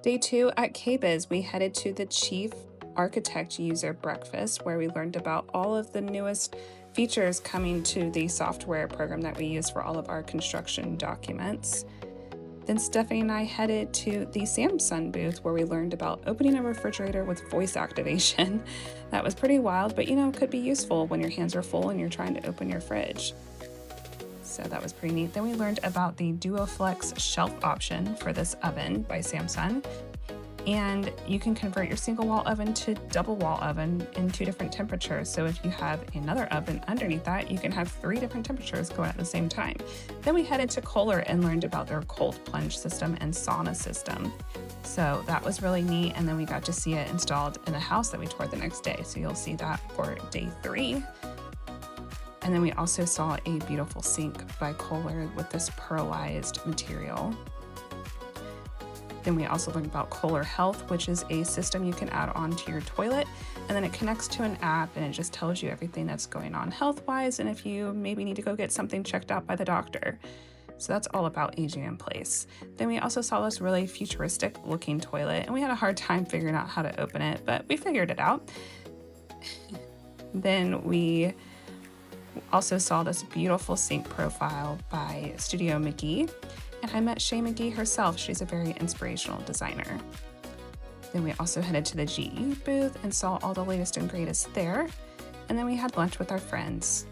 Day 2 at KBIS, we headed to the Chief Architect User Breakfast, where we learned about all of the newest features coming to the software program that we use for all of our construction documents. Then Stephanie and I headed to the Samsung booth, where we learned about opening a refrigerator with voice activation. That was pretty wild, but could be useful when your hands are full and you're trying to open your fridge. So that was pretty neat. Then we learned about the DuoFlex shelf option for this oven by Samsung. And you can convert your single wall oven to double wall oven in 2 different temperatures. So if you have another oven underneath that, you can have 3 different temperatures going at the same time. Then we headed to Kohler and learned about their cold plunge system and sauna system. So that was really neat. And then we got to see it installed in a house that we toured the next day. So you'll see that for day 3. And then we also saw a beautiful sink by Kohler with this pearlized material. Then we also learned about Kohler Health, which is a system you can add onto your toilet, and then it connects to an app and it just tells you everything that's going on health-wise and if you maybe need to go get something checked out by the doctor. So that's all about aging in place. Then we also saw this really futuristic looking toilet, and we had a hard time figuring out how to open it, but we figured it out. Then we also saw this beautiful sink profile by Studio McGee, and I met Shay McGee herself. She's a very inspirational designer. Then we also headed to the GE booth and saw all the latest and greatest there, and then we had lunch with our friends.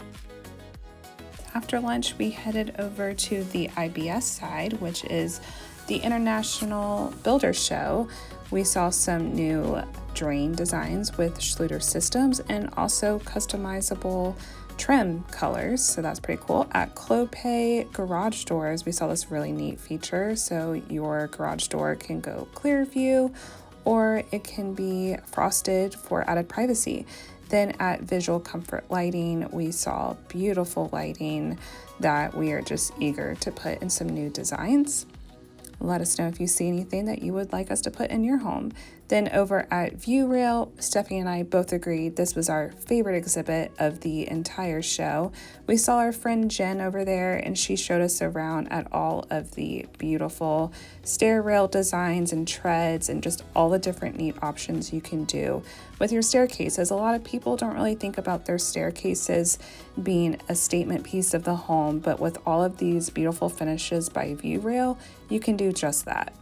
After lunch, we headed over to the IBS side, which is the International Builder Show. We saw some new drain designs with Schluter systems and also customizable trim colors, so that's pretty cool. At Clopay garage doors, we saw this really neat feature. So your garage door can go clear view, or it can be frosted for added privacy. Then at Visual Comfort Lighting, we saw beautiful lighting that we are just eager to put in some new designs. Let us know if you see anything that you would like us to put in your home. Then over at ViewRail, Stephanie and I both agreed this was our favorite exhibit of the entire show. We saw our friend Jen over there, and she showed us around at all of the beautiful stair rail designs and treads and just all the different neat options you can do with your staircases. A lot of people don't really think about their staircases being a statement piece of the home, but with all of these beautiful finishes by ViewRail, you can do just that.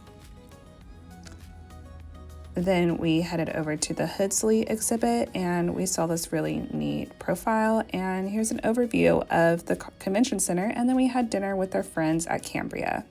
Then we headed over to the Hoodsley exhibit, and we saw this really neat profile, and here's an overview of the convention center, and then we had dinner with our friends at Cambria.